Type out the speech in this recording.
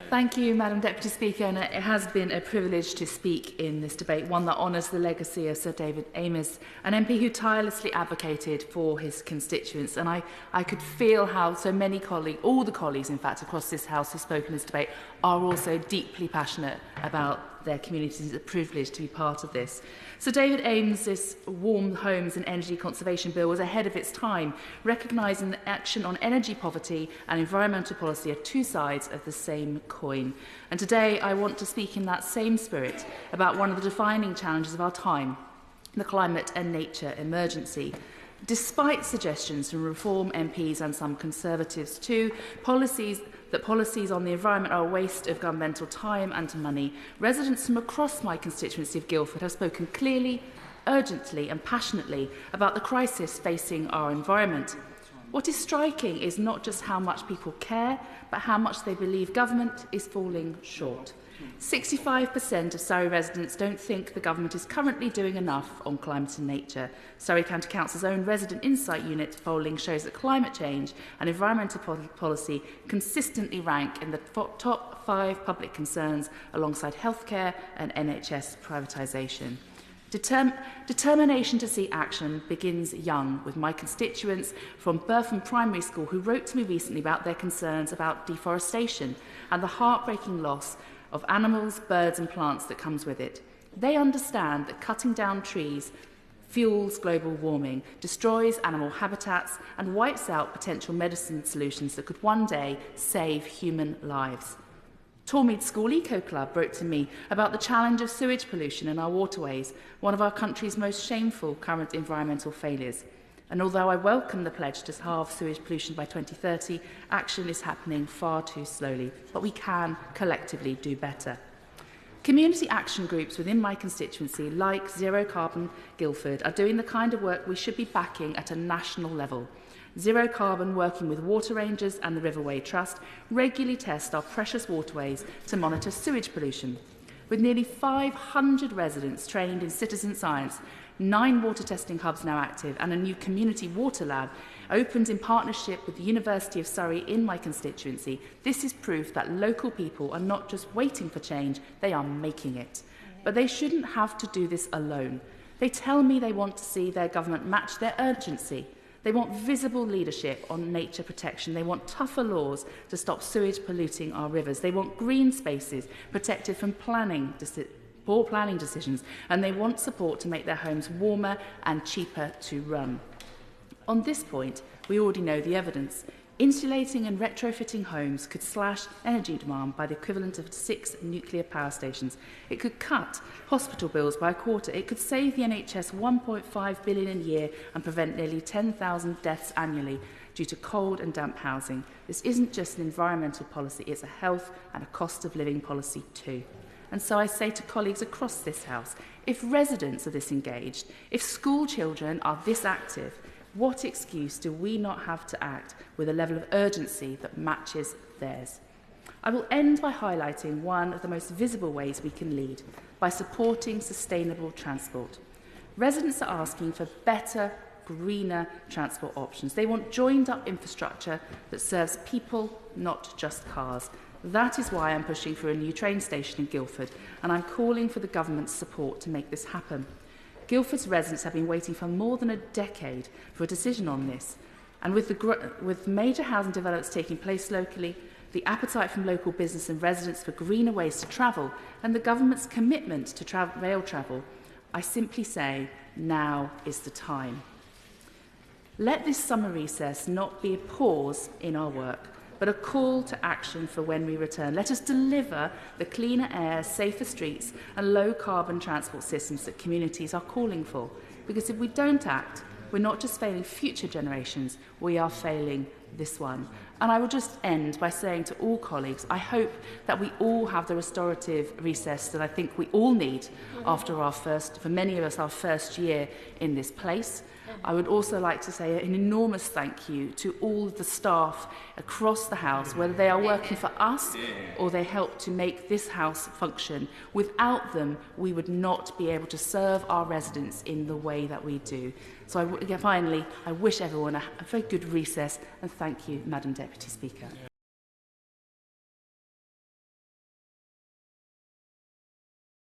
Thank you, Madam Deputy Speaker, and it has been a privilege to speak in this debate, one that honours the legacy of Sir David Amess, an MP who tirelessly advocated for his constituents. And I could feel how so many colleagues, all the colleagues in fact across this House who spoke in this debate, are also deeply passionate about their communities. It's a privilege to be part of this. So David Amess's Warm Homes and Energy Conservation Bill was ahead of its time, recognising that action on energy poverty and environmental policy are two sides of the same coin. And today I want to speak in that same spirit about one of the defining challenges of our time, the climate and nature emergency. Despite suggestions from Reform MPs and some Conservatives too, policies on the environment are a waste of governmental time and money, residents from across my constituency of Guildford have spoken clearly, urgently and passionately about the crisis facing our environment. What is striking is not just how much people care, but how much they believe government is falling short. 65% of Surrey residents don't think the government is currently doing enough on climate and nature. Surrey County Council's own Resident Insight Unit polling shows that climate change and environmental policy consistently rank in the top 5 public concerns alongside healthcare and NHS privatisation. Determination to see action begins young, with my constituents from Burford Primary School who wrote to me recently about their concerns about deforestation and the heartbreaking loss of animals, birds and plants that comes with it. They understand that cutting down trees fuels global warming, destroys animal habitats and wipes out potential medicine solutions that could one day save human lives. Tormead School Eco Club wrote to me about the challenge of sewage pollution in our waterways, one of our country's most shameful current environmental failures. And although I welcome the pledge to halve sewage pollution by 2030, action is happening far too slowly, but we can collectively do better. Community action groups within my constituency, like Zero Carbon Guildford, are doing the kind of work we should be backing at a national level. Zero Carbon, working with water rangers and the Riverway Trust, regularly test our precious waterways to monitor sewage pollution. With nearly 500 residents trained in citizen science, 9 water testing hubs now active and a new community water lab opened in partnership with the University of Surrey in my constituency, this is proof that local people are not just waiting for change, they are making it. But they shouldn't have to do this alone. They tell me they want to see their government match their urgency. They want visible leadership on nature protection. They want tougher laws to stop sewage polluting our rivers. They want green spaces protected from poor planning decisions, and they want support to make their homes warmer and cheaper to run. On this point, we already know the evidence. Insulating and retrofitting homes could slash energy demand by the equivalent of 6 nuclear power stations. It could cut hospital bills by a quarter. It could save the NHS £1.5 billion a year and prevent nearly 10,000 deaths annually due to cold and damp housing. This isn't just an environmental policy, it's a health and a cost of living policy too. And so I say to colleagues across this House, if residents are this engaged, if school children are this active, what excuse do we not have to act with a level of urgency that matches theirs? I will end by highlighting one of the most visible ways we can lead, by supporting sustainable transport. Residents are asking for better, greener transport options. They want joined-up infrastructure that serves people, not just cars. That is why I'm pushing for a new train station in Guildford, and I'm calling for the government's support to make this happen. Guildford's residents have been waiting for more than a decade for a decision on this, and with major housing developments taking place locally, the appetite from local business and residents for greener ways to travel, and the government's commitment to rail travel, I simply say, now is the time. Let this summer recess not be a pause in our work, but a call to action for when we return. Let us deliver the cleaner air, safer streets and low-carbon transport systems that communities are calling for. Because if we don't act, we're not just failing future generations, we are failing this one. And I will just end by saying to all colleagues, I hope that we all have the restorative recess that I think we all need after for many of us, our first year in this place. I would also like to say an enormous thank you to all the staff across the House, whether they are working for us or they help to make this House function. Without them, we would not be able to serve our residents in the way that we do. So finally, I wish everyone a very good recess, and thank you, Madam Deputy Speaker.